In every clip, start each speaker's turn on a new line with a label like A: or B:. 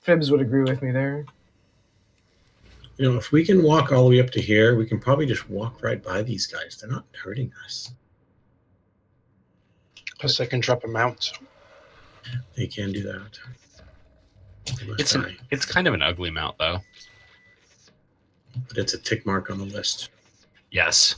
A: Fibs would agree with me there.
B: You know, if we can walk all the way up to here, we can probably just walk right by these guys. They're not hurting us.
C: Plus, I can drop a mount.
B: They can do that.
D: It's kind of an ugly mount, though.
B: But it's a tick mark on the list.
D: Yes.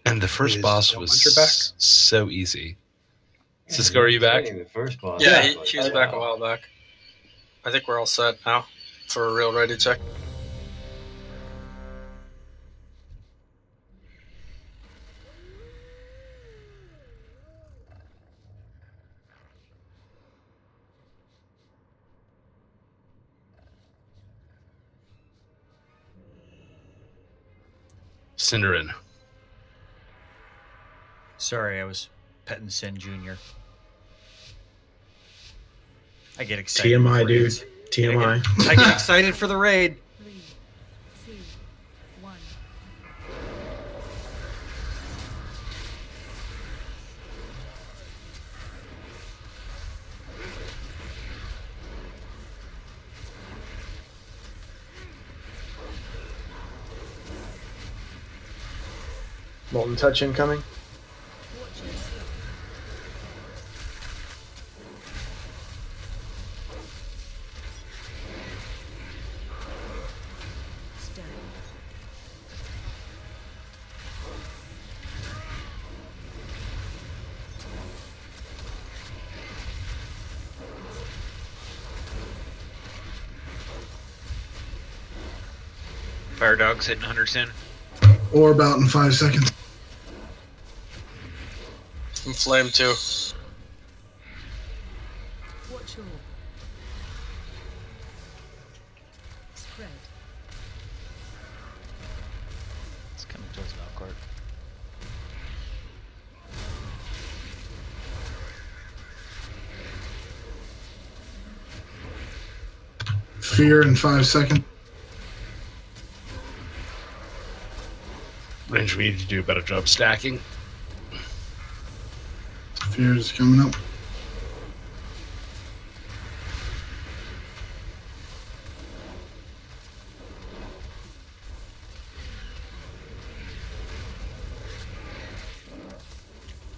D: And the first boss was so easy. Cisco, are you back?
E: The first boss.
F: Yeah, he was back a while back. I think we're all set now for a real ready check.
D: Cinderin.
G: Sorry, I was petting Sin Jr. I get excited.
B: TMI, dude. TMI.
G: I get excited for the raid.
H: 3, 2, 1.
A: Molten Touch incoming.
I: Fire Dog's hitting Hunter soon.
J: Or about in 5 seconds.
F: And Flame too.
H: Watch your spread.
G: It's coming towards Valcourt.
J: Fear in 5 seconds.
D: Range, we need to do a better job stacking.
J: Fear is coming up.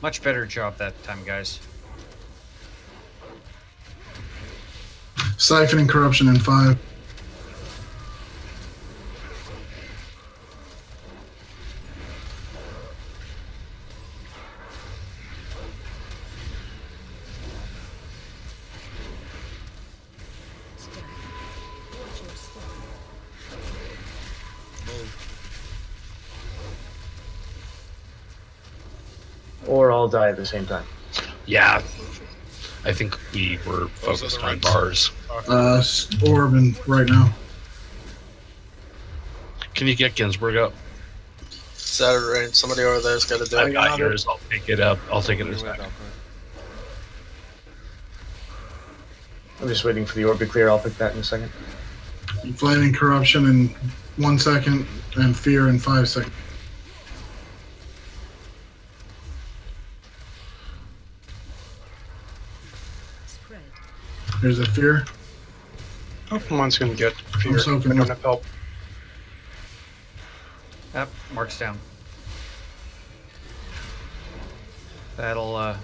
G: Much better job that time, guys.
J: Siphoning Corruption in 5.
A: Or all die at the same time.
D: Yeah. I think we were focused on bars.
J: Orb in right now.
D: Can you get Ginsburg up?
F: Saturday range. Somebody over there's got to do
D: I've
F: it.
D: got yours. I'll pick it up. I'll take it in a second.
A: I'm just waiting for the orb to clear. I'll pick that in a second.
J: Flaming Corruption in 1 second. And Fear in 5 seconds.
H: Spread.
J: Here's a Fear.
C: Oh, mine's gonna get fear.
J: I'm soaking
C: I don't
J: up.
C: have help.
G: Yep, Mark's down. That'll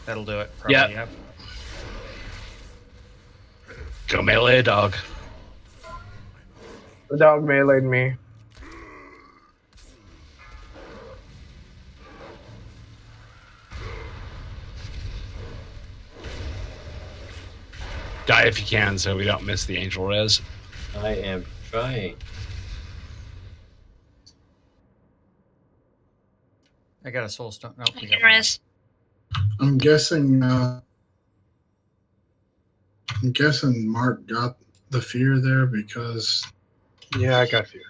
G: do it. Probably,
D: Yep. Go melee a dog.
A: The dog meleeed me.
D: Die if you can so we don't miss the angel res.
E: I am trying.
G: I got a soul stone. Nope,
H: I
G: you
H: can
G: got one.
H: res.
J: I'm guessing Mark got the Fear there because
C: Yeah, I got fear.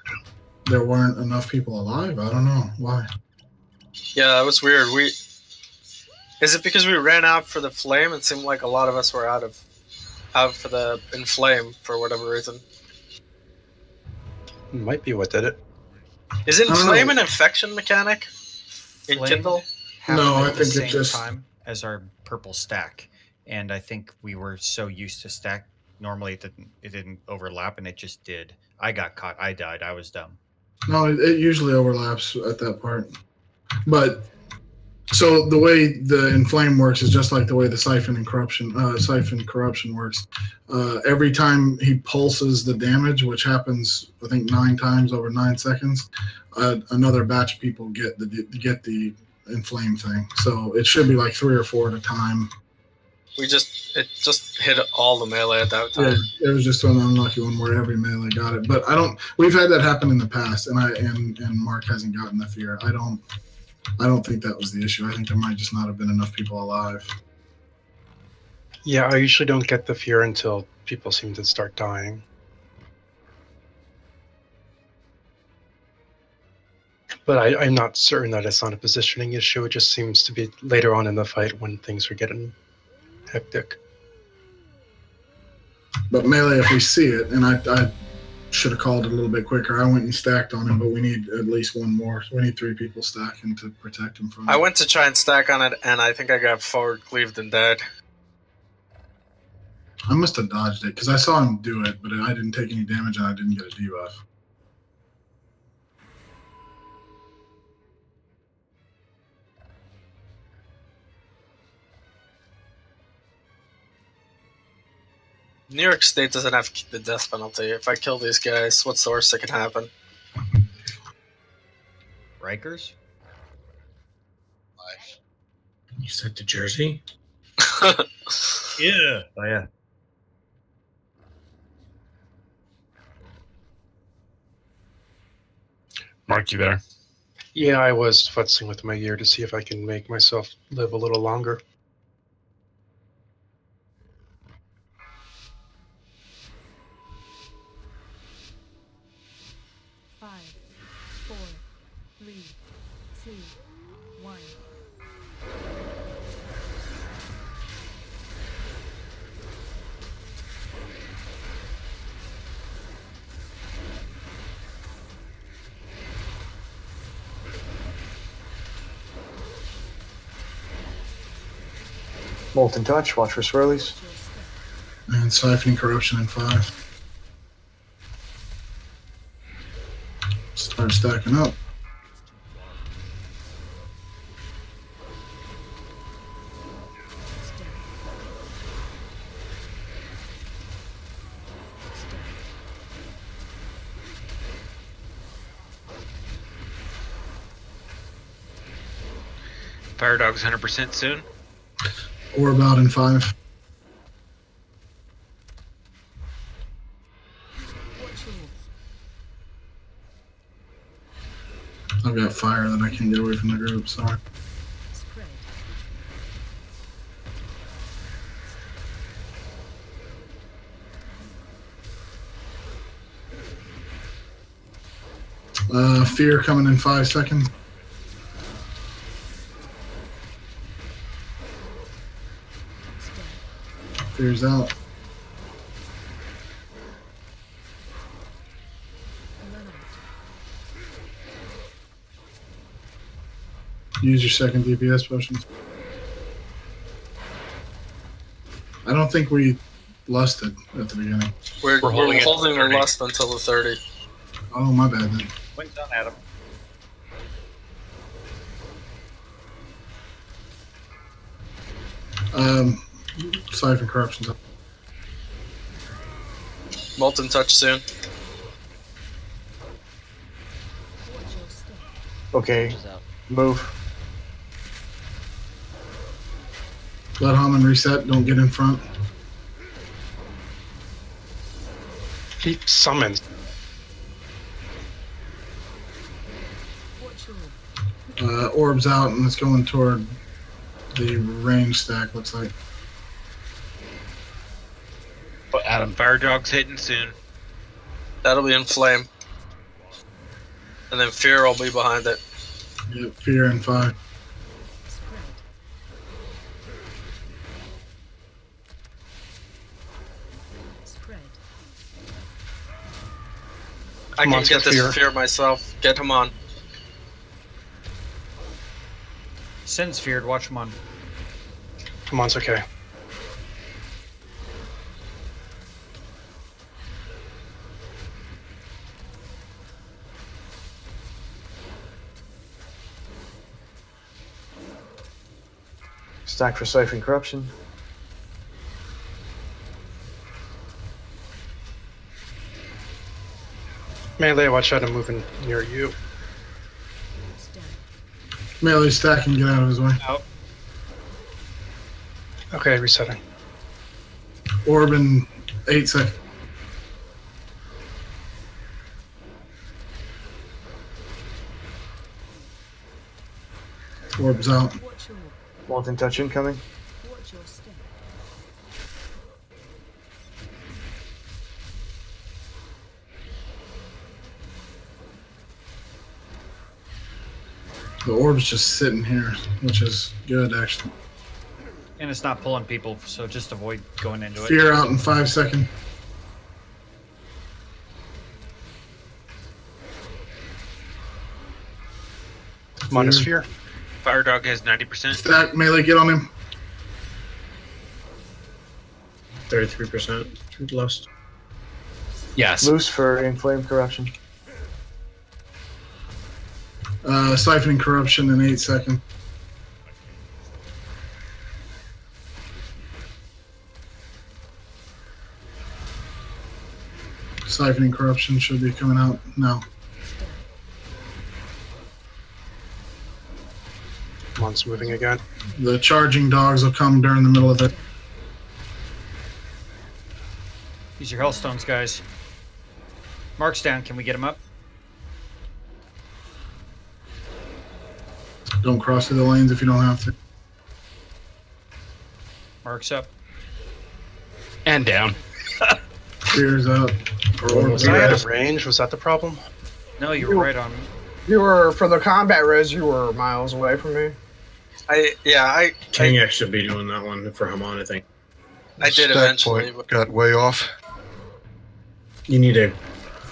J: there weren't enough people alive. I don't know why.
F: Yeah, that was weird. Is it because we ran out for the flame? It seemed like a lot of us were out for the inflame for whatever reason.
C: Might be what did it.
F: Is
J: don't
F: inflame
J: know.
F: an infection mechanic in
G: Flame
F: Kindle?
G: happened
J: No,
G: at
J: I
G: the
J: think it
G: same
J: just-
G: time as our purple stack, and I think we were so used to stack. Normally, it didn't overlap, and it just did. I got caught. I died. I was dumb.
J: No, it usually overlaps at that part. But so the way the inflame works is just like the way the siphon corruption works. Every time he pulses the damage, which happens I think 9 times over 9 seconds, another batch of people get the inflame thing. So it should be like 3 or 4 at a time.
F: It just hit all the melee at that time.
J: Yeah, it was just an unlucky one where every melee got it. But I don't. We've had that happen in the past, and Mark hasn't gotten the fear. I don't think that was the issue. I think there might just not have been enough people alive.
C: Yeah, I usually don't get the fear until people seem to start dying. But I'm not certain that it's not a positioning issue. It just seems to be later on in the fight when things are getting hectic.
J: But melee, if we see it, and I should have called it a little bit quicker. I went and stacked on him, but we need at least one more. We need 3 people stacking to protect him from.
F: I went to try and stack on it, and I think I got forward cleaved and dead.
J: I must have dodged it because I saw him do it, but I didn't take any damage and I didn't get a debuff.
F: New York State doesn't have the death penalty. If I kill these guys, what's the worst that can happen?
G: Rikers?
B: You said to Jersey?
G: Yeah. Oh yeah.
D: Mark, you there?
C: Yeah, I was futzing with my gear to see if I can make myself live a little longer.
H: Five, 4, 3, 2, 1.
A: Molten Touch, watch for swirlies.
J: And siphoning corruption in 5. Start stacking up.
I: Fire Dog's 100% soon.
J: Or about in 5. I've got fire that I can't get away from the group, sorry.
H: Spread.
J: Fear coming in 5 seconds. Fear's out. Use your second DPS potions. I don't think we lusted at the beginning.
F: We're
I: holding it
F: holding
I: till
F: the
I: 30.
F: lust until the 30.
J: Oh, my bad then.
G: Went down, Adam.
J: Siphon corruption's up.
F: Molten Touch soon.
H: Watch your step.
A: Okay, move.
J: Let Hammond reset. Don't get in front.
C: He summons.
H: Watch your
J: Orbs out, and it's going toward the range stack, looks like.
D: But Adam,
I: Fire Dog's hitting soon.
F: That'll be in flame. And then Fear will be behind it.
J: Yep, fear and 5.
H: Spread. Spread.
F: I can
C: Monster
F: get this
C: fear.
F: fear myself. Get him on.
G: Sin's feared. Watch him on.
C: Come on, it's okay.
A: Stack for Siphon Corruption.
C: Melee, watch out, I'm moving near you.
H: Stack.
J: Melee stack and get out of his way.
G: Out.
C: Okay, resetting.
J: Orb in 8 seconds. Orb's out.
H: Watch your.
A: Molten Touch incoming.
H: Watch your step.
J: The orb's just sitting here, which is good actually.
G: And it's not pulling people, so just avoid going into it.
J: Fear out in 5 seconds.
C: Minus fear.
I: Fire dog has 90%.
J: Stack melee, get on him.
B: 33% lust.
D: Yes.
A: Loose for Inflame Corruption.
J: Siphoning corruption in 8 seconds. Siphoning corruption should be coming out now.
C: Mon's moving again.
J: The charging dogs will come during the middle of it.
G: Use your Hellstones, guys. Mark's down. Can we get him up?
J: Don't cross through the lanes if you don't have to.
G: Mark's up.
D: And down.
J: Fear's out. Or orb's
C: Was I
J: out.
C: out of range? Was that the problem?
G: No, you were right on.
K: You were, for the combat res, you were miles away from me.
B: King X should be doing that one for Hamon, I think.
F: I did
L: Stack
F: eventually.
L: point got way off.
B: You need to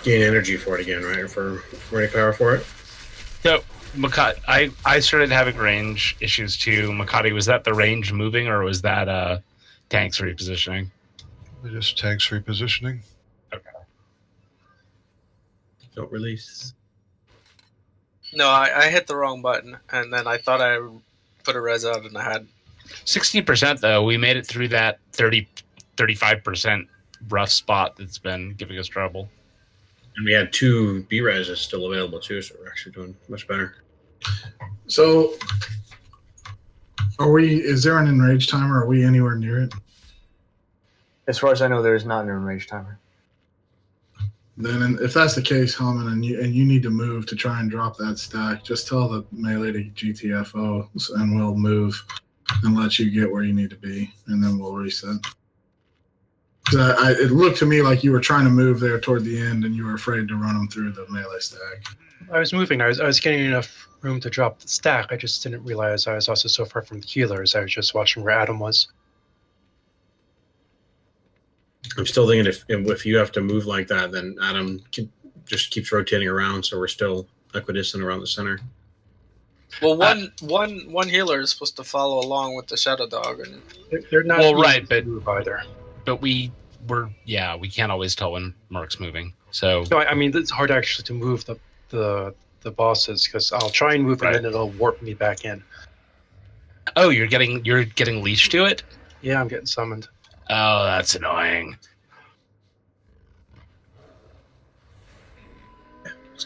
B: gain energy for it again, right? Or for running power for it?
D: So, I started having range issues too. Makati, was that the range moving or was that tanks repositioning?
L: Just tanks repositioning.
B: Don't release.
F: No, I hit the wrong button, and then I thought I put a res out, and I had
D: 16% though. We made it through that 35% rough spot that's been giving us trouble.
B: And we had 2 B-Reses still available too, so we're actually doing much better.
J: So, is there an enrage timer? Are we anywhere near it?
A: As far as I know, there is not an enrage timer.
J: Then, if that's the case, Haman, and you need to move to try and drop that stack, just tell the melee to GTFO, and we'll move and let you get where you need to be, and then we'll reset. It looked to me like you were trying to move there toward the end, and you were afraid to run them through the melee stack.
C: I was moving. I was getting enough room to drop the stack. I just didn't realize I was also so far from the healers. I was just watching where Adam was.
B: I'm still thinking if you have to move like that, then Adam just keeps rotating around, so we're still equidistant around the center.
F: well, one healer is supposed to follow along with the shadow dog, and
C: They're not
D: Well,
C: easy
D: right,
C: to
D: but-
C: move either.
D: But we can't always tell when Mark's moving. So
C: No, I mean it's hard actually to move the bosses because I'll try and move
D: Right.
C: and then it'll warp me back in.
D: oh, you're getting leashed to it?
C: Yeah, I'm getting summoned.
D: Oh, that's annoying.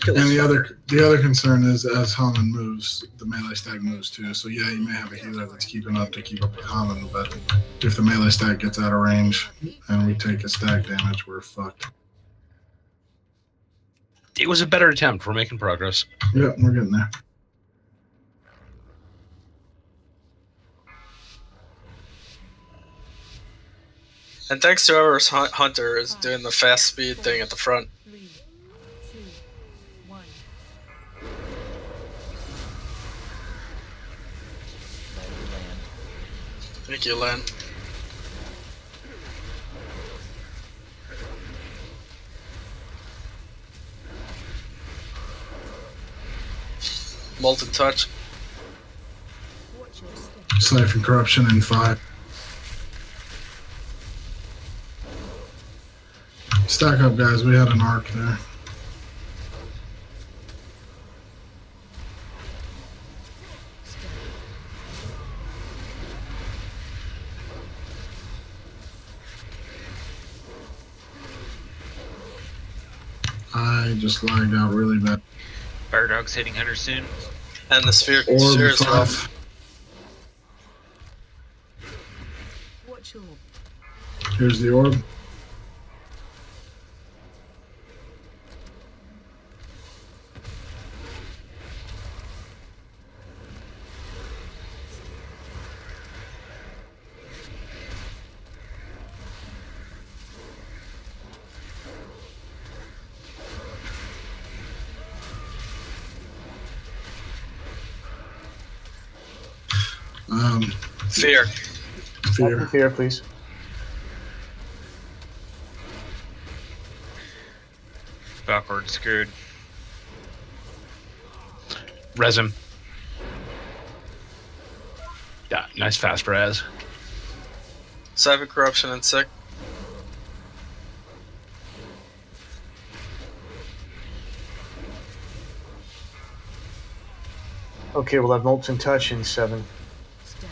J: And the other concern is as Haman moves, the melee stack moves too. So yeah, you may have a healer that's keeping up to keep up with Haman, but if the melee stack gets out of range and we take a stack damage, we're fucked.
D: It was a better attempt. We're making progress.
J: Yeah, we're getting there.
F: and thanks to whoever's hunter is doing the fast speed thing at the front.
H: 3, 2, 1.
F: Thank you, Len. Molten touch.
H: Watch your step.
J: Siphon corruption in 5. Stack up, guys. We had an arc there.
H: Step.
J: I just lagged out really bad.
I: Fire dog's hitting Hunter soon.
F: And the sphere,
J: Orb
F: sphere as well.
J: 5.
H: Watch your
J: Here's the orb.
F: Fear.
J: Fear.
A: Fear, please.
I: Backward screwed.
D: Resin. Yeah, nice fast res.
F: Siphon corruption and sick.
A: Okay, we'll have Molten Touch in 7.
H: step.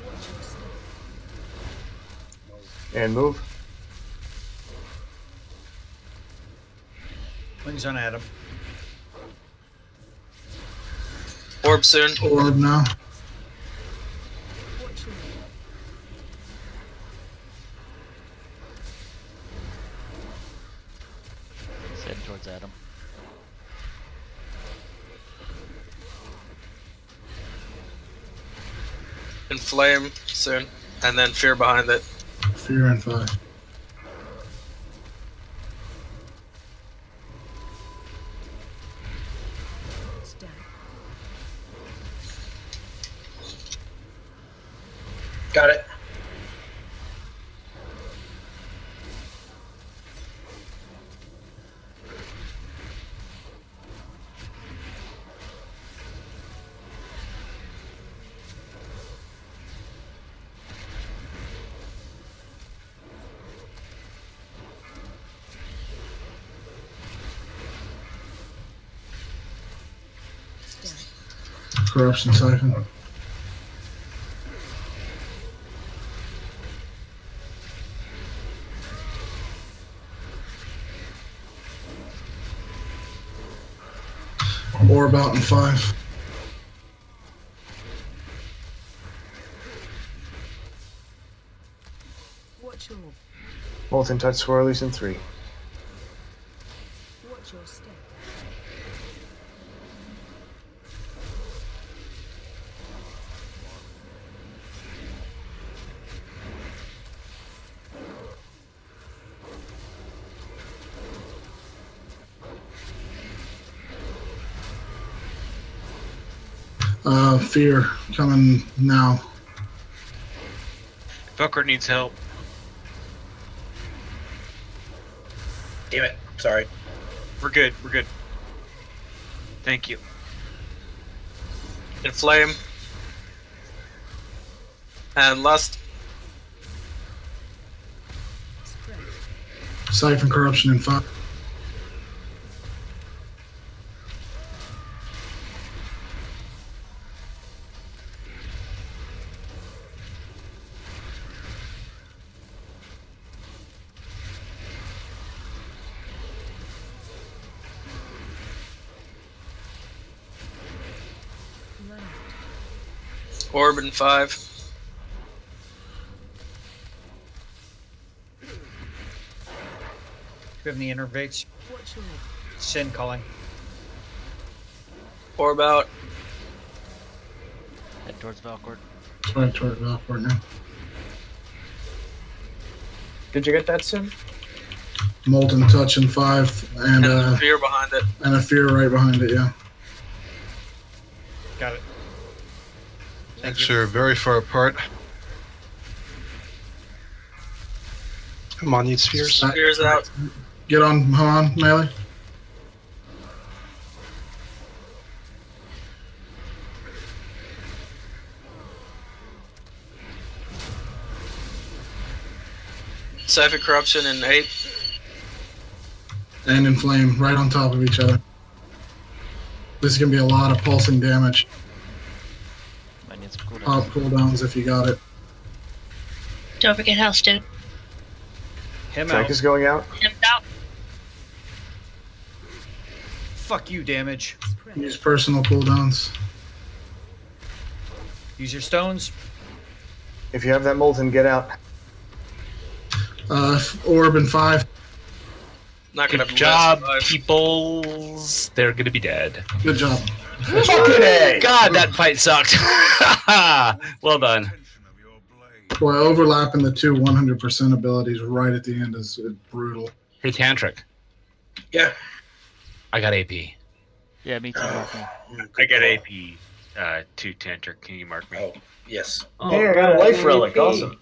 H: Watch your step.
A: And move.
G: Wings on Adam.
F: Orb soon.
J: Orb now.
H: Watch your
M: Heading towards Adam.
F: Inflame soon. And then fear behind it.
J: Fear in 5.
H: step.
B: Got it.
H: Step.
J: Corruption siphon. Orb out in 5.
H: Watch your
A: Molten Touch Swirlies in 3.
H: watch your step.
J: Fear coming now.
I: Fucker needs help.
B: Damn it. Sorry.
I: We're good. We're good. Thank you.
F: Inflame. And lust.
H: Spread.
J: Siphon corruption in 5.
H: Run out.
F: Orb in 5.
G: Do we have any innervates?
H: Watch your
G: Sin calling.
F: Orb out.
M: Head towards Valcourt.
J: Right toward Valcourt now.
K: Did you get that, Sim?
J: Molten Touch in 5, and
F: Fear behind it.
J: a Fear right behind it. Yeah.
G: Got it.
L: Thanks are very far apart.
C: Come on, needs spheres.
F: Fear's out.
J: Get on Haman, melee.
F: Cypher Corruption in 8.
J: And Inflame right on top of each other. This is going to be a lot of pulsing damage.
M: Might need some cooldowns.
J: Pop cooldowns if you got it.
N: Don't forget House, dude.
G: Him
A: Frank
G: out.
A: is going out.
N: Him out.
G: Fuck you, damage.
J: Use personal cooldowns.
G: Use your stones.
A: If you have that molten, get out.
J: Orb in 5.
F: Not gonna
D: Good job,
F: survive.
D: peoples. They're gonna be dead.
J: Good job.
D: God, that fight sucked. Well done.
J: Boy, overlapping the two 100% abilities right at the end is brutal.
D: Hey, Tantric.
B: Yeah.
D: I got AP.
M: Yeah, me too. Mark me.
I: I got AP 2 Tantric. Can you mark me?
B: Oh, yes.
A: Hey, I got a life relic. Awesome.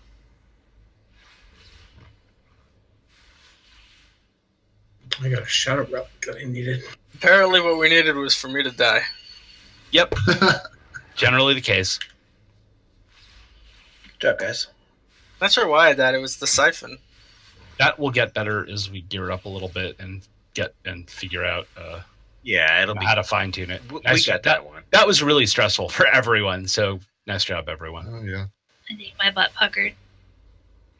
B: I got a shadow relic that I needed.
F: Apparently, what we needed was for me to die.
D: Yep. Generally the case.
B: Good job, guys.
F: Not sure why I died. It was the siphon.
D: That will get better as we gear up a little bit and figure out
I: Yeah, it'll be.
D: how to fine tune it.
I: We
D: Nice
I: got
D: job.
I: that one.
D: That was really stressful for everyone. So nice job, everyone.
L: Oh, yeah.
N: I think my butt puckered.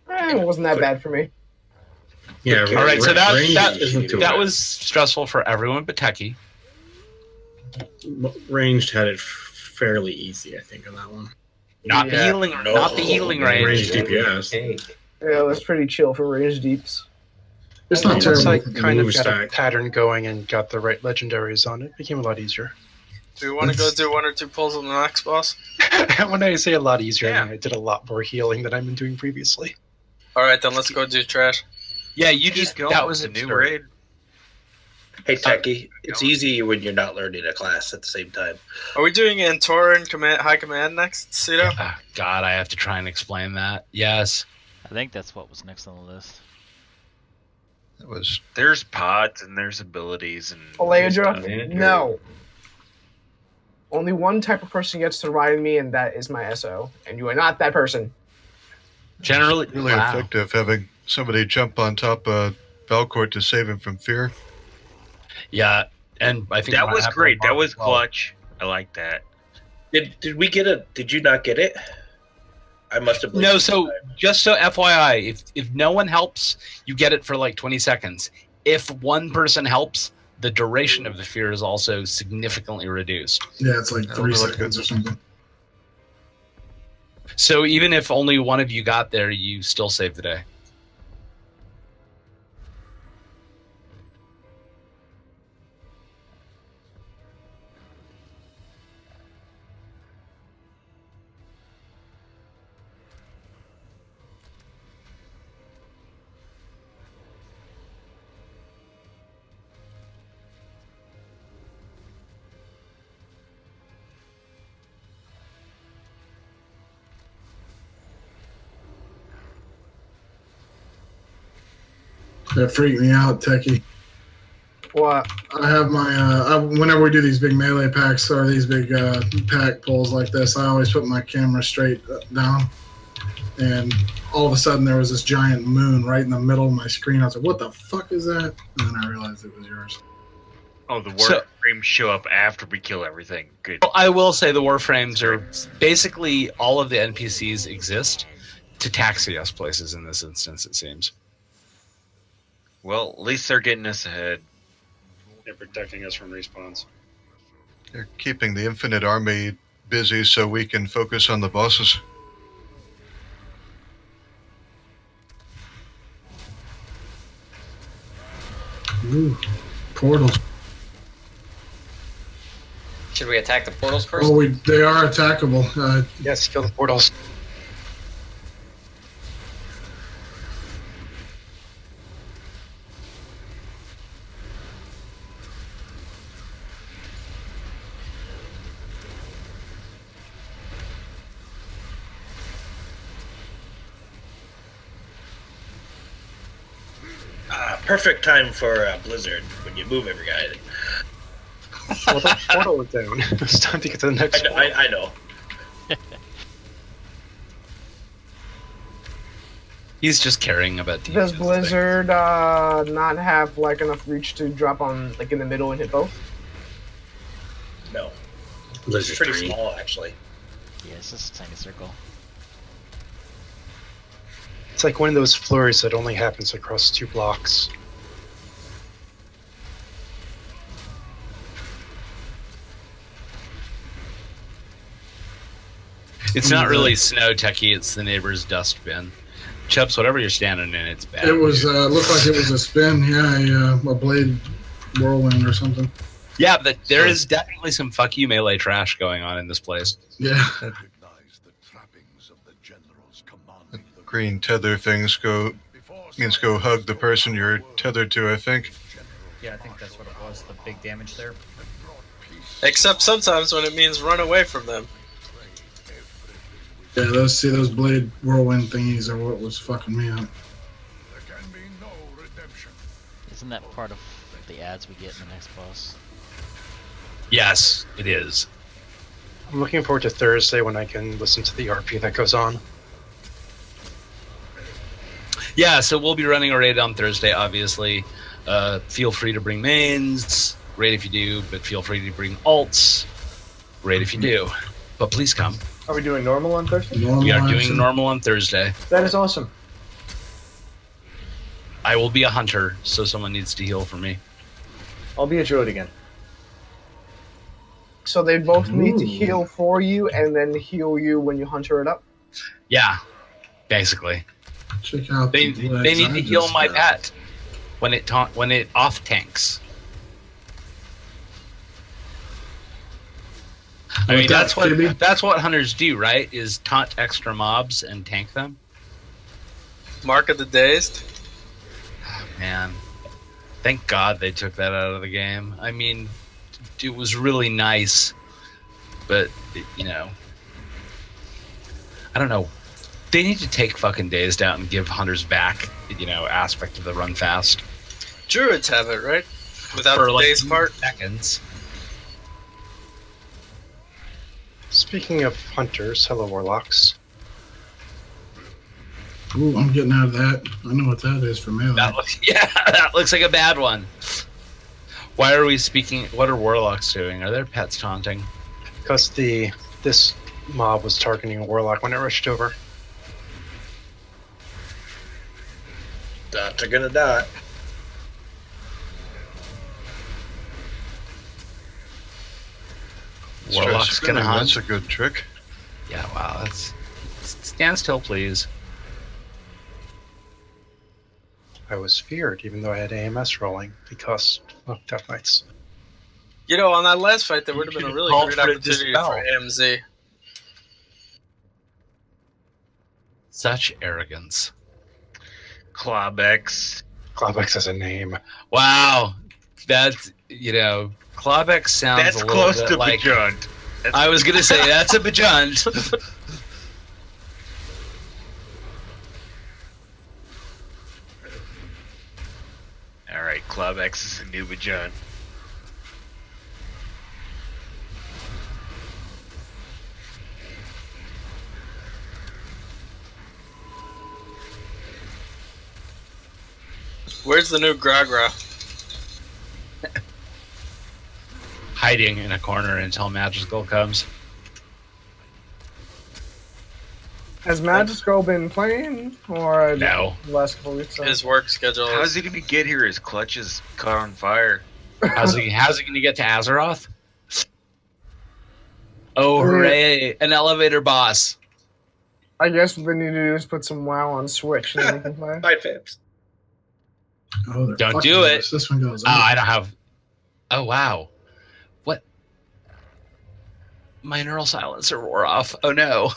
K: It wasn't that bad for me.
B: Yeah.
D: All right, so that
B: isn't too
D: that
B: bad.
D: was stressful for everyone but Techie.
B: Ranged had it fairly easy, I think, on that one.
D: Not the
K: Yeah.
D: healing, not the healing range.
B: Ranged DPS.
E: Cake.
K: Yeah, it was pretty chill for range deeps.
J: It's not
C: Once
J: terrible.
C: I kind of
B: Move
C: got a
B: stack.
C: pattern going and got the right legendaries on, it became a lot easier.
F: Do we want to go do 1 or 2 pulls on the next boss?
C: When I say a lot easier,
I: Yeah.
C: I mean I did a lot more healing than I've been doing previously.
F: All right, then let's go do trash.
D: Yeah, you
I: Keep
D: just
I: going.
D: that was
I: a
D: a
I: new
D: story.
I: raid.
B: Hey, Techie, it's easy when you're not learning a class at the same time.
F: Are we doing Antorus High Command next, Cito?
D: Ah, God, I have to try and explain that. Yes.
M: I think that's what was next on the list.
L: That was
I: There's pods and there's abilities and.
K: Eladra?
E: Manager.
K: No. Only one type of person gets to ride me, and that is my SO. And you are not that person.
D: Generally,
L: really
D: wow.
L: effective having somebody jump on top of Valcourt to save him from fear.
D: Yeah, and I think
I: That
D: we're
I: was
D: gonna have
I: great.
D: to
I: That was
D: as well.
I: clutch. I like that.
B: Did we get it? Did you not get it? I must have.
D: No, so just so FYI, if no one helps, you get it for like 20 seconds. If one person helps, the duration of the fear is also significantly reduced.
J: Yeah, it's like 3
L: really
J: seconds or something.
D: So even if only one of you got there, you still save the day.
J: That freaked me out, Techie.
K: What?
J: I have my whenever we do these big melee packs or these big pack pulls like this, I always put my camera straight down, and all of a sudden there was this giant moon right in the middle of my screen. I was like, "What the fuck is that?" And then I realized it was yours.
I: Oh, the
D: So-
I: warframes show up after we kill everything. Good.
D: Well, I will say the warframes are basically all of the NPCs exist to taxi us places in this instance, it seems.
I: Well, at least they're getting us ahead.
B: They're protecting us from respawns.
L: They're keeping the Infinite Army busy so we can focus on the bosses.
J: Ooh, portals.
O: Should we attack the portals first?
J: Oh, they are attackable.
C: Yes, kill the portals.
B: perfect time for a blizzard when you move every guy.
C: Well, the portal is down. It's time to get to the next one.
B: I know.
D: He's just caring about
K: Does Blizzard not have like enough reach to drop on like in the middle and hit both?
B: No.
M: Blizzard's
B: pretty
M: tiny.
B: small, actually.
M: Yeah, it's just a tiny circle.
C: It's like one of those flurries that only happens across 2 blocks.
D: It's not really snow, Techie. It's the neighbor's dustbin. Chubbs, whatever you're standing in, it's bad.
J: It was looked like it was a spin, yeah, a blade whirlwind or something.
D: Yeah, but there is definitely some fuck you melee trash going on in this place.
J: Yeah.
L: Green tether things means go hug the person you're tethered to, I think.
G: Yeah, I think that's what it was. The big damage there.
F: Except sometimes when it means run away from them.
J: Yeah, those blade whirlwind thingies are what was fucking me up.
M: Isn't that part of the ads we get in the next boss?
D: Yes, it is.
C: I'm looking forward to Thursday when I can listen to the RP that goes on.
D: Yeah, so we'll be running a raid on Thursday, obviously. Feel free to bring mains. Raid if you do, but feel free to bring alts. Raid if you do. But please come.
A: Are we doing normal on Thursday?
D: We are doing normal on Thursday.
A: That is awesome.
D: I will be a hunter, so someone needs to heal for me.
A: I'll be a druid again.
K: So they both need to heal for you and then heal you when you hunter it up?
D: Yeah, basically.
J: Check out
D: They
J: the
D: need to
J: blades
D: heal
J: I
D: my
J: just
D: pet when it off tanks. I mean, that's what hunters do, right? Is taunt extra mobs and tank them.
F: Mark of the Dazed.
D: Man, thank God they took that out of the game. I mean, it was really nice, but you know, I don't know. They need to take fucking Dazed out and give hunters back, you know, aspect of the run fast.
F: Druids have it, right? Without
D: For
F: the
D: like
F: Dazed part.
D: seconds.
C: Speaking of hunters, hello warlocks.
J: Ooh, I'm getting out of that. I know what that is for melee.
D: That looks like a bad one. Why are we speaking? What are warlocks doing? Are their pets taunting?
C: Because this mob was targeting a warlock when it rushed over.
B: Dots are gonna dot.
D: Warlock's gonna hunt.
L: That's a good trick.
D: Yeah, wow. That's stand still, please.
C: I was feared, even though I had AMS rolling, because of Death Knights.
F: You know, on that last fight, there would have been a really
D: called
F: great
D: for a
F: opportunity
D: dispel.
F: for AMZ.
D: Such arrogance.
I: Clawbex.
C: Clawbex has a name.
D: Wow, that's Clawbex sounds
I: That's
D: a little
I: close
D: bit
I: to
D: like.
I: Bajunt.
D: I was gonna say that's a Bajunt.
I: All right, Clawbex is a new Bajunt.
F: Where's the new Gragra?
D: Hiding in a corner until Magical comes.
K: Has Magical been playing or
D: No.
K: the last couple weeks?
F: His work schedule.
I: How's he gonna get here? His clutch is caught on fire.
D: How's he gonna get to Azeroth? Oh, hooray! An elevator boss.
K: I guess what they need to do is put some WoW on Switch and then we can play.
B: Hi, Pips.
J: Oh, they're
D: Don't
J: fucking
D: do it.
J: us. This one goes
D: Oh,
J: up.
D: I don't have. Oh wow, what? My neural silencer wore off. Oh no.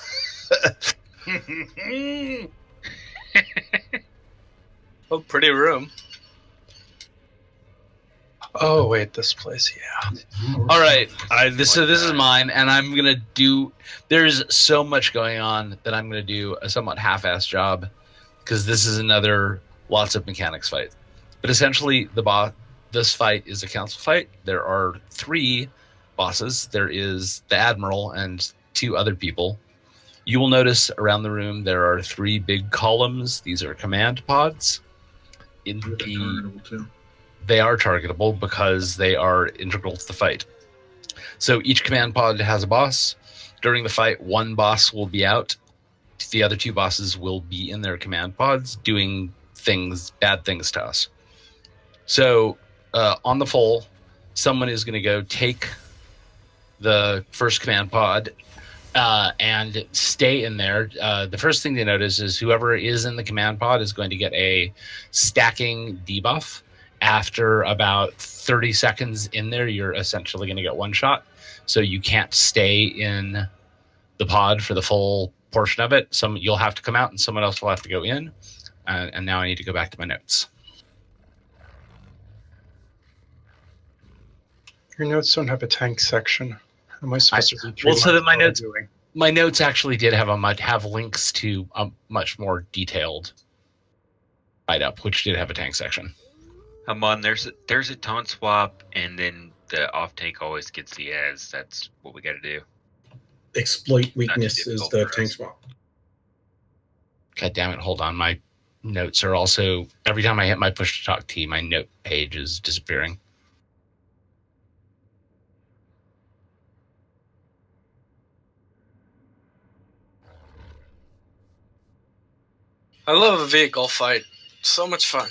F: Oh, pretty room.
C: Oh wait, this place, yeah.
D: All right, this is mine, and I'm gonna do. There's so much going on that I'm gonna do a somewhat half-ass job, because this is another lots of mechanics fight. But essentially, this fight is a council fight. There are 3 bosses. There is the Admiral and 2 other people. You will notice around the room there are 3 big columns. These are command pods. They are targetable because they are integral to the fight. So each command pod has a boss. During the fight, 1 boss will be out. The other 2 bosses will be in their command pods doing bad things to us. So on the full, someone is going to go take the first command pod and stay in there. The first thing to notice is whoever is in the command pod is going to get a stacking debuff. After about 30 seconds in there, you're essentially going to get 1 shot. So you can't stay in the pod for the full portion of it. You'll have to come out and someone else will have to go in. And now I need to go back to my notes.
C: Your notes don't have a tank section. Am I supposed to read through?
D: Well, so that my notes actually did have links to a much more detailed write-up, which did have a tank section.
I: Come on, there's a taunt swap, and then the off tank always gets the as. That's what we got to do.
B: Exploit weakness is the tank swap.
D: God damn it! Hold on, my notes are also every time I hit my push to talk T, my note page is disappearing.
F: I love a vehicle fight. So much fun.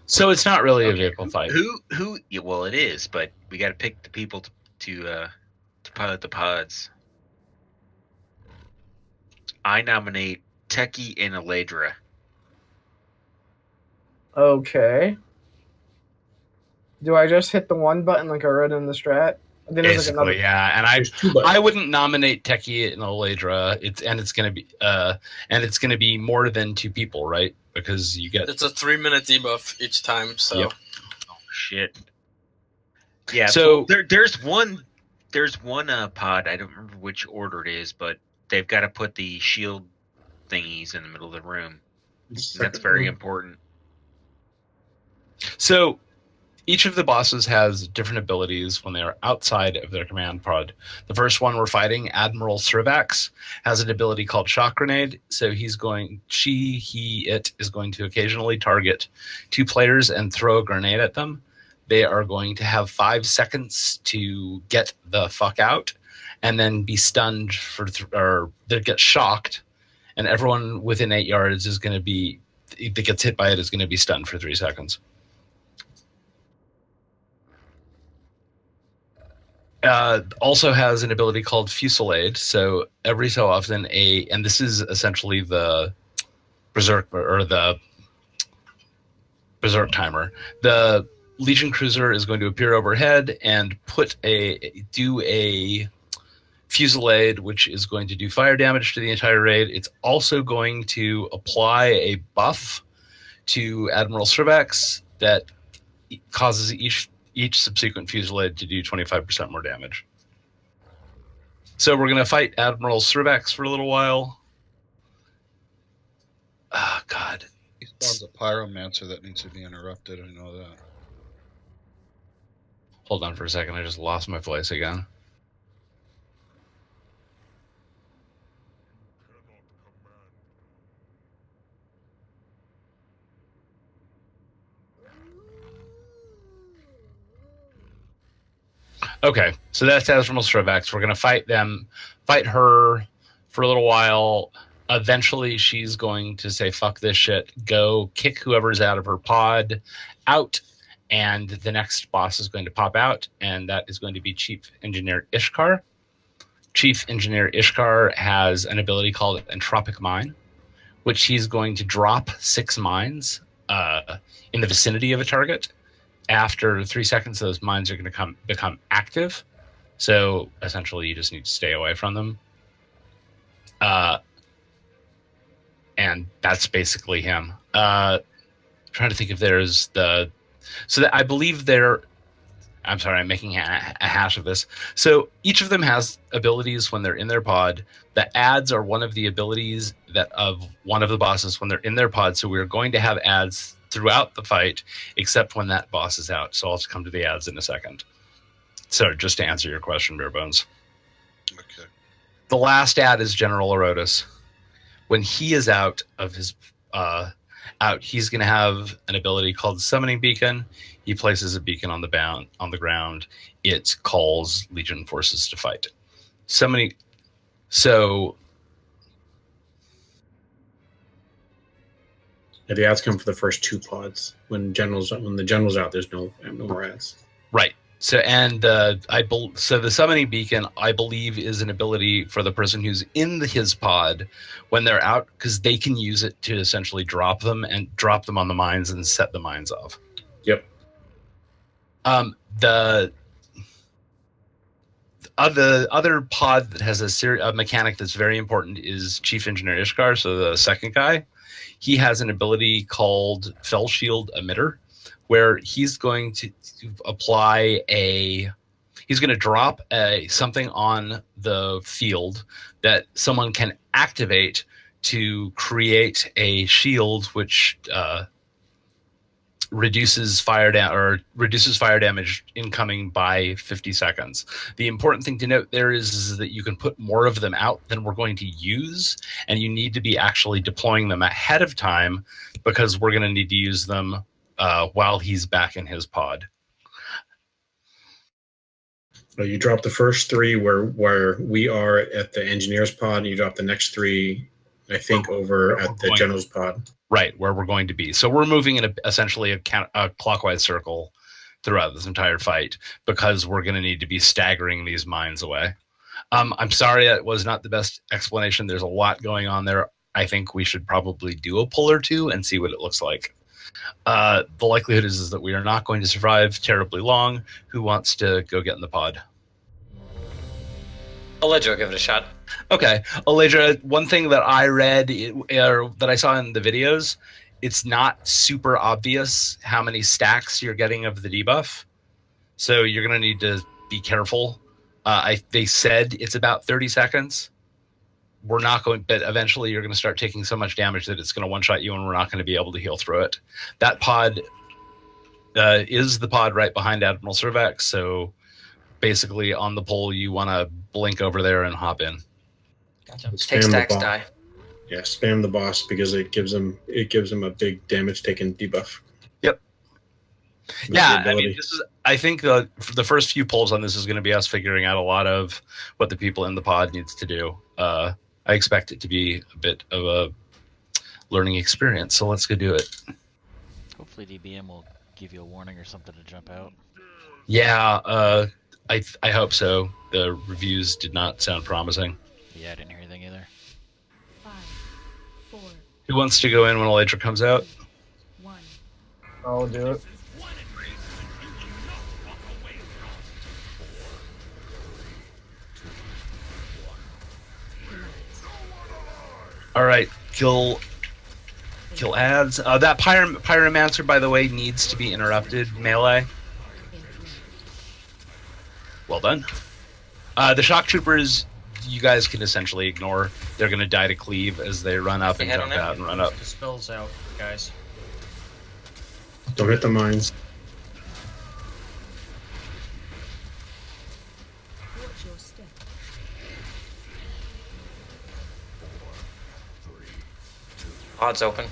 D: So it's not really a vehicle fight.
I: Who? Yeah, well, it is, but we got to pick the people to pilot the pods. I nominate Techie and Eladra.
K: Okay. Do I just hit the 1 button like I read in the strat? Then there's like
D: Basically, yeah, and I wouldn't nominate Techie and Eladra. It's gonna be more than 2 people, right? Because you get
F: it's a 3-minute debuff each time. So
D: Yep.
I: Oh shit. Yeah.
D: So
I: there's one pod. I don't remember which order it is, but they've got to put the shield thingies in the middle of the room. That's very important.
D: So each of the bosses has different abilities when they are outside of their command pod. The first one we're fighting, Admiral Srivax, has an ability called Shock Grenade. So it is going to occasionally target 2 players and throw a grenade at them. They are going to have 5 seconds to get the fuck out and then be stunned or they get shocked. And everyone within 8 yards is going to be, that gets hit by it is going to be stunned for 3 seconds. Also has an ability called Fusillade. So every so often and this is essentially the Berserk or the Berserk timer. The Legion Cruiser is going to appear overhead and do a Fusillade, which is going to do fire damage to the entire raid. It's also going to apply a buff to Admiral Srivax that causes each subsequent Fusillade to do 25% more damage. So we're going to fight Admiral Srivax for a little while. Oh, God.
P: He spawns a pyromancer that needs to be interrupted. I know that.
D: Hold on for a second. I just lost my place again. Okay, so that's Admiral Srivax. We're going to fight her for a little while. Eventually, she's going to say, fuck this shit, go kick whoever's out of her pod out, and the next boss is going to pop out, and that is going to be Chief Engineer Ishkar. Chief Engineer Ishkar has an ability called Entropic Mine, which he's going to drop 6 mines in the vicinity of a target. After 3 seconds, those mines are going to become active. So essentially, you just need to stay away from them. And that's basically him. Trying to think if there's I believe I'm sorry, I'm making a hash of this. So each of them has abilities when they're in their pod. The ads are one of the abilities of one of the bosses when they're in their pod. So we're going to have ads throughout the fight, except when that boss is out. So I'll just come to the ads in a second. So just to answer your question, Bare Bones.
P: Okay.
D: The last ad is General Erotus. When he is out, he's going to have an ability called Summoning Beacon. He places a beacon on the ground. It calls Legion forces to fight. So
B: Yeah, the ads come for the first 2 pods. When the general's out, there's no more ads.
D: right. So so the Summoning Beacon, I believe, is an ability for the person who's in his pod when they're out, because they can use it to essentially drop them on the mines and set the mines off.
B: Yep.
D: The other pod that has a mechanic that's very important is Chief Engineer Ishkar, so the second guy. He has an ability called Fell Shield Emitter, where he's going to drop something on the field that someone can activate to create a shield which reduces fire damage incoming by 50 seconds. The important thing to note there is that you can put more of them out than we're going to use, and you need to be actually deploying them ahead of time, because we're going to need to use them while he's back in his pod.
B: You drop the first 3 where we are at the engineer's pod, and you drop the next 3, I think, over at the general's pod.
D: Right, where we're going to be. So we're moving in essentially a clockwise circle throughout this entire fight, because we're going to need to be staggering these mines away. I'm sorry that was not the best explanation. There's a lot going on there. I think we should probably do a pull or 2 and see what it looks like. The likelihood is that we are not going to survive terribly long. Who wants to go get in the pod?
O: Aledra will give it a shot.
D: Okay, Aledra, one thing that I read, or that I saw in the videos, it's not super obvious how many stacks you're getting of the debuff. So you're going to need to be careful. They said it's about 30 seconds. We're not going, but eventually you're going to start taking so much damage that it's going to one-shot you, and we're not going to be able to heal through it. That pod is the pod right behind Admiral Cervex, so basically on the pole, you want to blink over there and hop in.
O: Gotcha. Take stacks, die.
B: Yeah, spam the boss, because it gives him a big damage taken debuff.
D: Yep. Yeah, I mean, I think for the first few polls on this is going to be us figuring out a lot of what the people in the pod needs to do. I expect it to be a bit of a learning experience, so let's go do it.
M: Hopefully DBM will give you a warning or something to jump out.
D: Yeah, I hope so. The reviews did not sound promising.
M: Yeah, I didn't hear anything either.
H: 5, 4,
D: Who wants to go in when Elytra comes out?
H: 1.
K: I'll do it.
D: All right, kill ads. That Pyromancer, by the way, needs to be interrupted melee. Well done. The shock troopers, you guys can essentially ignore. They're going to die to cleave as they run up and jump out and run up.
G: The spell's out, guys.
B: Don't hit the mines.
H: Watch your step.
O: Pod's open.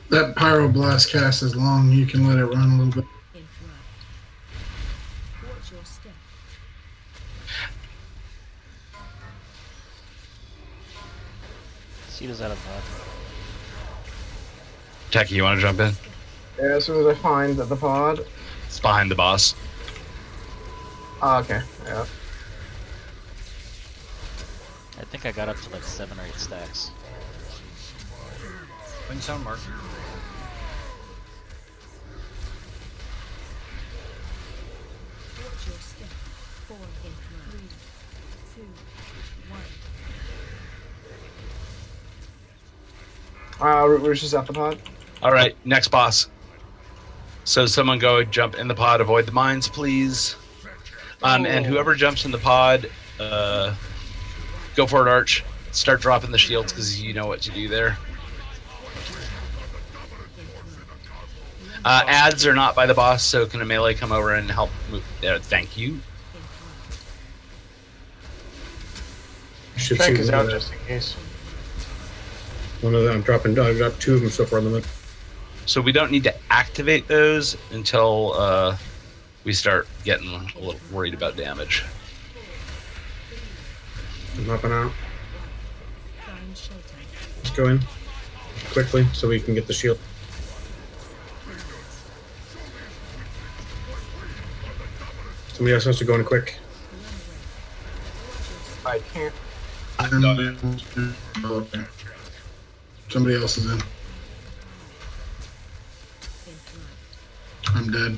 J: That pyroblast cast is long. You can let it run a little bit.
H: Watch your step.
M: Cedar's out of pod.
D: Techie, you want to jump in?
K: Yeah, as soon as I find the pod.
D: It's behind the boss.
K: Oh, okay, yeah.
M: I think I got up to like 7 or 8 stacks.
G: Wing sound mark.
H: Watch your step. 4, 3, 2, 1.
K: Roosh is at the pod.
D: All right, next boss. So someone go jump in the pod, avoid the mines, please. And whoever jumps in the pod, Go for it, Arch. Start dropping the shields because you know what to do there. Ads are not by the boss, so can a melee come over and help move there? Thank you.
B: Should
A: Frank
B: see
A: is
B: one
A: out
B: of the-
A: just in case.
B: One of them. I've got 2 of them so far on the map.
D: So we don't need to activate those until we start getting a little worried about damage.
B: I'm hopping out. Let's go in quickly so we can get the shield. Somebody else has to go in quick.
K: I can't.
J: Okay. Somebody else is in. I'm dead.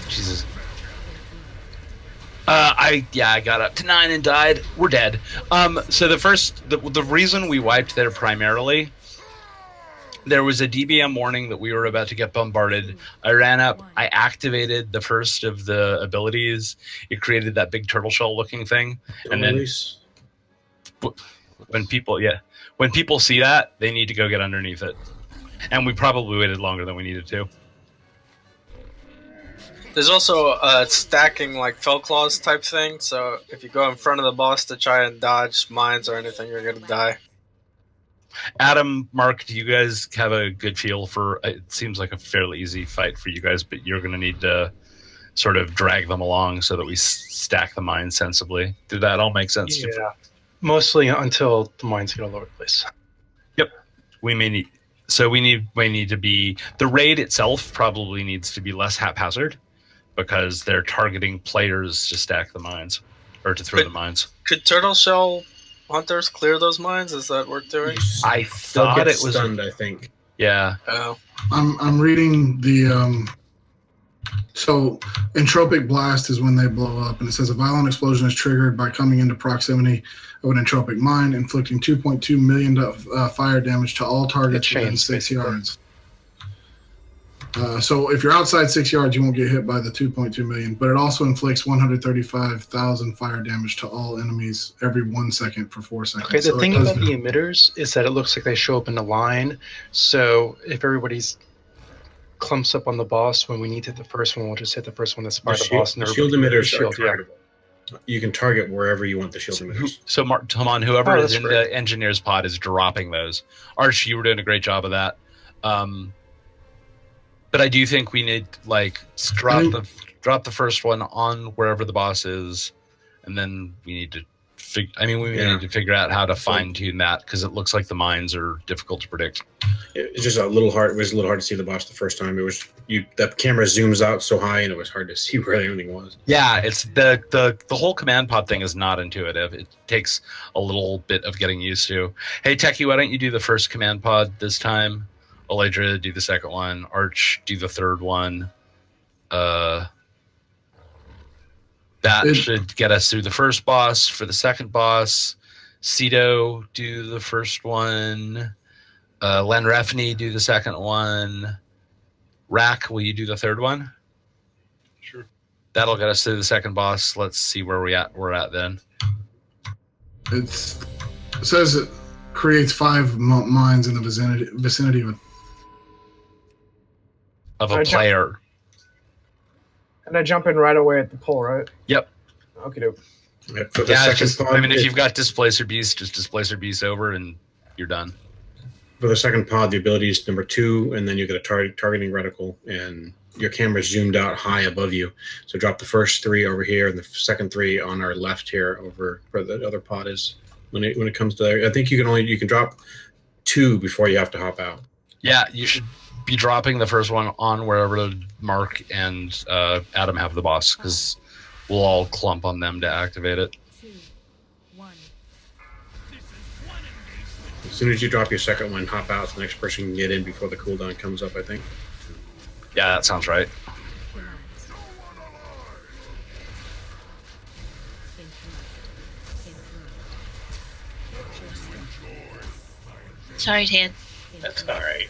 D: Jesus. I got up to 9 and died. We're dead. So the reason we wiped there primarily, there was a DBM warning that we were about to get bombarded. I ran up. I activated the first of the abilities. It created that big turtle shell looking thing, and then when people see that, they need to go get underneath it. And we probably waited longer than we needed to.
F: There's also a stacking like fell claws type thing, so if you go in front of the boss to try and dodge mines or anything, you're gonna die.
D: Adam, Mark, do you guys have a good feel for? It seems like a fairly easy fight for you guys, but you're going to need to sort of drag them along so that we stack the mines sensibly. Did that all make sense?
C: Yeah, mostly until the mines get all over the place.
D: Yep, we need to be, the raid itself probably needs to be less haphazard because they're targeting players to stack the mines or to throw the mines.
F: Could turtle shell hunters clear those mines? Is that worth doing?
D: I thought it was
B: stunned, I think.
D: Yeah.
F: Oh.
J: I'm reading the so entropic blast is when they blow up, and it says a violent explosion is triggered by coming into proximity of an entropic mine, inflicting 2.2 million fire damage to all targets within 6 yards. So if you're outside 6 yards, you won't get hit by the 2.2 million, but it also inflicts 135,000 fire damage to all enemies every 1 second for 4 seconds.
C: Okay, the
J: So
C: thing
J: it does-
C: about the emitters is that it looks like they show up in a line. So if everybody's clumps up on the boss when we need to hit the first one, we'll just hit the first one that's by the boss. And
B: The shield
C: everybody
B: emitters
C: shield,
B: are targetable. You can target wherever you want the shield emitters.
D: So, come on, whoever
C: Oh,
D: is
C: that's
D: in
C: great.
D: the engineer's pod is dropping those. Arch, you were doing a great job of that. But I do think we need drop the first one on wherever the boss is, and then we need to need to figure out how to fine tune that because it looks like the mines are difficult to predict.
B: It's just a little hard. It was a little hard to see the boss the first time. It was the camera zooms out so high, and it was hard to see where everything was.
D: Yeah, it's the whole command pod thing is not intuitive. It takes a little bit of getting used to. Hey, Techie, why don't you do the first command pod this time? Eladra, do the second one. Arch, do the third one. That should get us through the first boss. For the second boss, Cedo, do the first one. Lenrefni, do the second one. Rack, will you do the third one?
P: Sure.
D: That'll get us through the second boss. Let's see where we're at then.
J: it says it creates 5 mines in the vicinity of
D: a player.
K: And I jump in right away at the pole, right?
D: Yep.
K: Okay, dope.
D: If you've got Displacer Beast, just Displacer Beast over and you're done.
B: For the second pod, the ability is number 2, and then you get a targeting reticle, and your camera's zoomed out high above you. So drop the first 3 over here, and the second 3 on our left here over where the other pod is. When it comes to there, I think you can drop 2 before you have to hop out.
D: Yeah, you should be dropping the first one on wherever Mark and Adam have the boss, because we'll all clump on them to activate it.
B: As soon as you drop your second one, hop out so the next person can get in before the cooldown comes up, I think.
D: Yeah, that sounds right.
N: Sorry, Tan.
B: That's all right.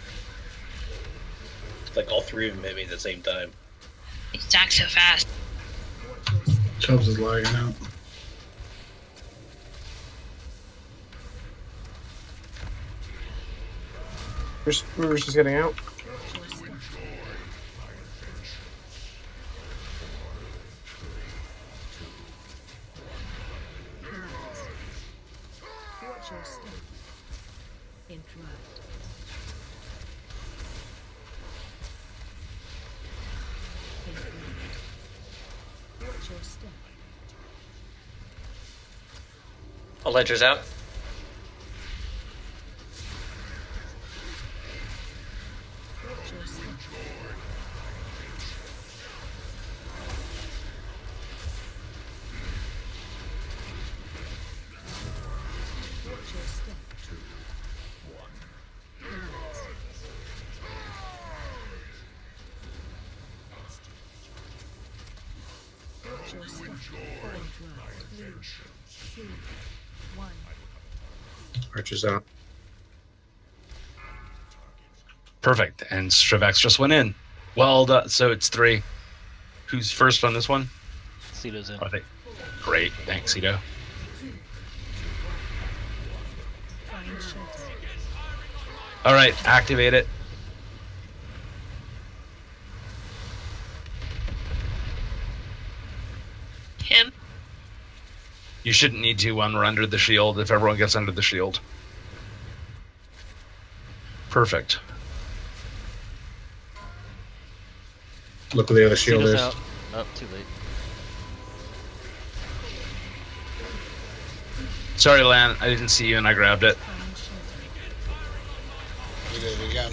Q: Like all three of them hit me at the same time.
N: You stack so fast.
J: Chubbs is lagging out.
K: We're just getting out.
H: Watch your step. Interact. Watch your step.
O: A ledger's out.
H: Watch your step. Watch your step. 2, 1. Relax. Watch your step. Interact. 3, 2, 1.
B: Archer's out.
D: Perfect. And Stravax just went in. Well done. So it's 3. Who's first on this one?
M: Cito's in.
D: Are they? Great. Thanks, Cito.
H: Find shelter.
D: All right. Activate it.
N: Him.
D: You shouldn't need to when we're under the shield if everyone gets under the shield. Perfect.
B: Look where the other shield
M: Cito's
B: is.
M: out. Oh, too late.
D: Sorry, Lan. I didn't see you and I grabbed it.
H: Find shelter.
P: You did it again.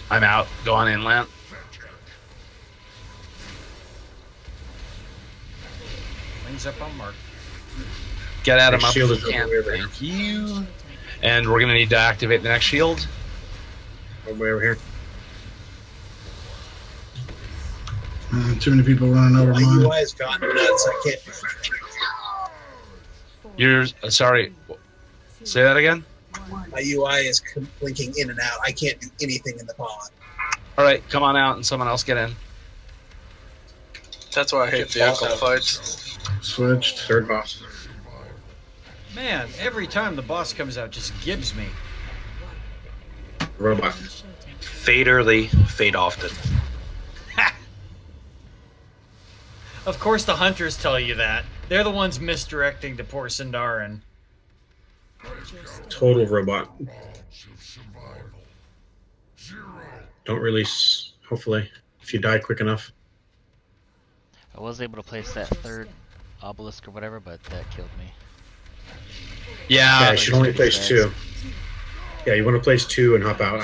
D: I'm out. Go on in, Lan.
G: Wings up on Mark.
D: Get Adam
B: Next
D: up
B: shield
D: if
B: is
D: you can.
B: over here.
D: Thank you. And we're going to need to activate the next shield.
B: Way over here.
J: Too many people running over
Q: My
J: mine.
Q: UI has gotten nuts. I can't.
D: You're sorry. Say that again.
Q: My UI is blinking in and out. I can't do anything in the pod.
D: All right, come on out and someone else get in.
F: That's why I hate vehicle fights.
J: Switched.
B: Third boss.
G: Man, every time the boss comes out, just gibbs me.
B: Robot.
Q: Fade early, fade often.
G: Of course, the hunters tell you that. They're the ones misdirecting the poor Sindarin.
B: Total robot. Don't release, hopefully, if you die quick enough.
M: I was able to place that third obelisk or whatever, but that killed me.
D: Yeah,
B: you should only place 2. Yeah, you want to place 2 and hop out.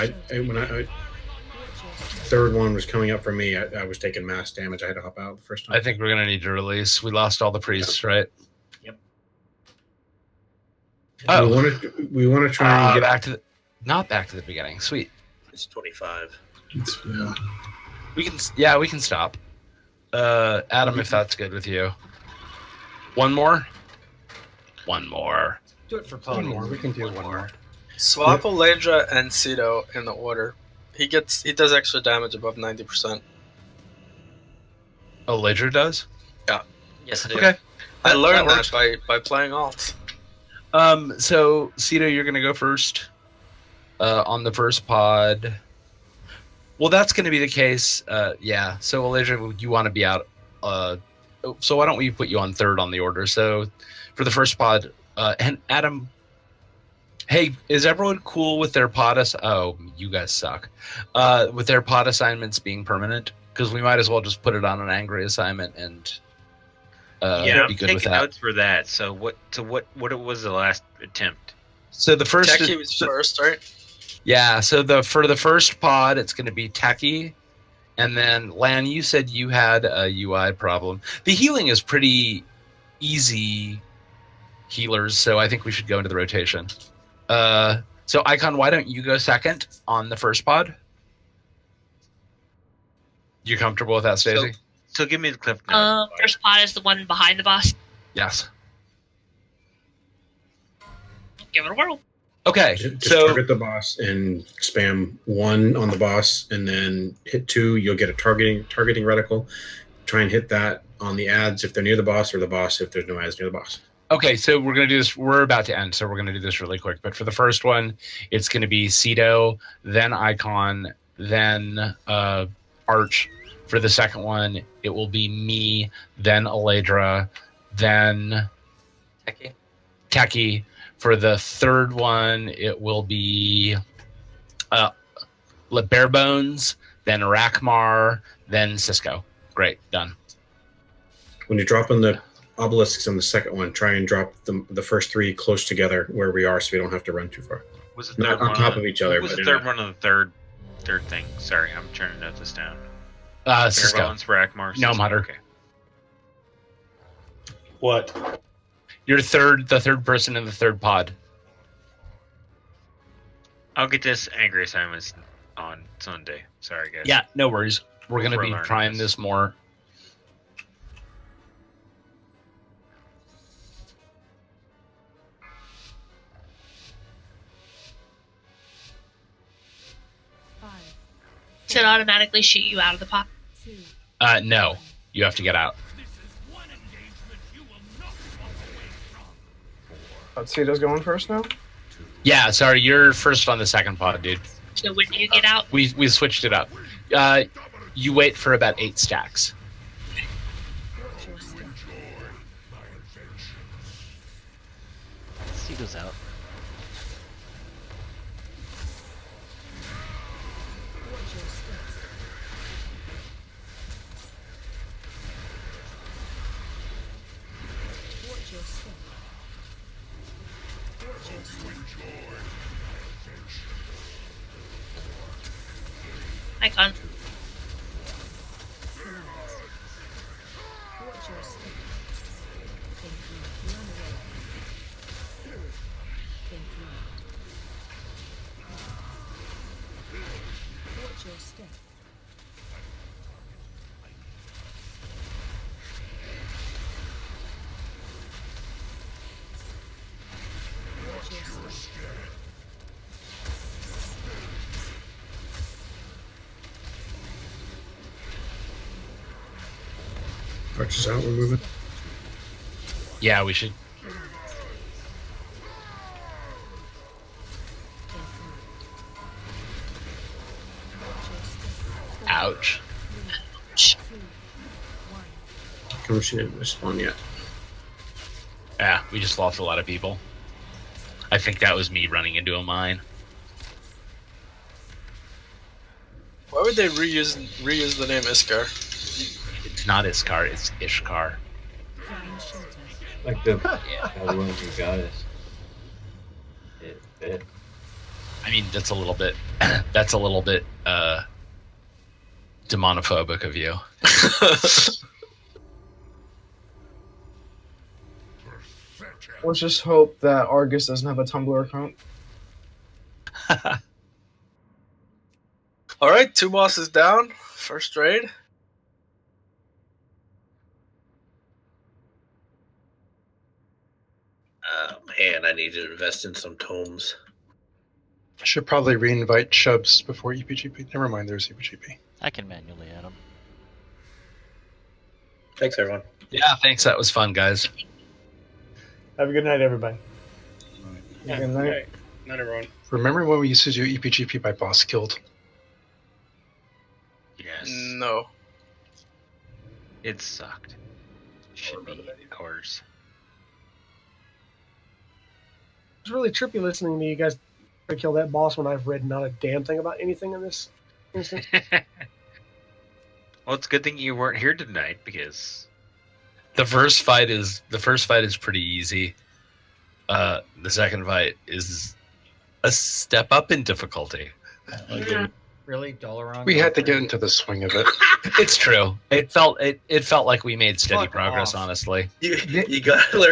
B: Third one was coming up for me. I was taking mass damage. I had to hop out the first time.
D: I think we're going to need to release. We lost all the priests, right?
B: Yep.
D: Oh,
B: We want to try and get
D: back to the, not back to the beginning. Sweet.
Q: It's 25.
J: Yeah.
D: We can stop. Adam, if that's good with you. One more.
C: Do it for One more. We can do one more.
F: Swap Aledra and Cito in the order. He does extra damage above 90%.
D: Oh, Ledger does?
F: Yeah.
O: Yes, I do.
F: Okay. I learned
D: works.
F: that by playing alt.
D: So Cito, you're gonna go first. On the first pod. Well, that's gonna be the case. Yeah. So Ledger, you want to be out. So why don't we put you on third on the order? So for the first pod, and Adam. Hey, is everyone cool with their pod? Oh, you guys suck. With their pod assignments being permanent, because we might as well just put it on an angry assignment and
I: I'm
D: be good
I: taking
D: with that.
I: notes for that. So what was the last attempt?
D: So the first,
F: Techie was first, right?
D: yeah. So for the first pod, it's going to be Techie, and then Lan, you said you had a UI problem. The healing is pretty easy healers, so I think we should go into the rotation. So Icon, why don't you go second on the first pod? You comfortable with that, Stacey?
I: So give me the cliff notes.
N: First pod is the one behind the boss.
D: Yes.
N: Give it a whirl.
D: Okay,
B: Just
D: so
B: target the boss and spam 1 on the boss, and then hit 2. You'll get a targeting reticle. Try and hit that on the ads if they're near the boss, or the boss if there's no ads near the boss.
D: okay, so we're gonna do this. We're about to end, so we're gonna do this really quick. But for the first one, it's gonna be Cedo, then Icon, then Arch. For the second one, it will be me, then Eladra, then Techie. For the third one, it will be Bare Bones, then Rakmar, then Cisco. Great, done.
B: When you're dropping the obelisks on the second one, try and drop the first 3 close together where we are, so we don't have to run too far.
I: Was the
B: Not
I: third
B: on
I: one
B: top of each other.
I: What was
B: but
I: the
B: in
I: third
B: a-
I: one of the third thing? Sorry, I'm trying to note this down.
D: Cisco.
I: Balance, Rakmar,
D: Gnome
I: Cisco.
D: Hunter.
I: Okay.
A: What?
D: You're the third person in the third pod.
I: I'll get this angry assignments on Sunday. Sorry, guys.
D: Yeah, no worries. We're going to
I: We're
D: be
I: learning
D: trying
I: this.
D: this more.
N: Does it automatically shoot you out of the pod?
D: No, you have to get out.
K: Let's see, who's going first now?
D: Yeah, sorry, you're first on the second pod, dude.
N: So when do you get out?
D: We switched it up. You wait for about 8 stacks.
M: Cedo's out.
N: Icon.
B: Arch is out, we're moving.
D: Yeah, we should. Ouch.
B: Commission didn't respond yet.
D: Yeah, we just lost a lot of people. I think that was me running into a mine.
F: Why would they reuse the name Iskar?
D: It's not Iskar, it's Ishkar.
E: Like the one you guys. It fit.
D: I mean, that's a little bit demonophobic of you.
K: Let's just hope that Argus doesn't have a Tumblr account.
F: All right, 2 bosses down. First raid.
R: Man, I need to invest in some tomes.
C: I should probably re-invite Shubs before EPGP. Never mind, there's EPGP.
M: I can manually add them.
R: Thanks, everyone.
D: Yeah, thanks. That was fun, guys.
A: Have a good night, everybody.
K: Yeah, good night.
F: Not everyone.
C: Remember when we used to do EPGP by boss killed?
I: Yes.
F: No.
I: It sucked. Should be ours.
S: It's really trippy listening to you guys try to kill that boss when I've read not a damn thing about anything in this instance.
I: Well, it's a good thing you weren't here tonight because
D: The first fight is pretty easy. The second fight is a step up in difficulty.
G: Really, Dalaran?
C: We had to get into the swing of it.
D: It's true. It felt like we made steady
G: Fuck
D: progress,
G: off.
D: honestly.
R: You got to learn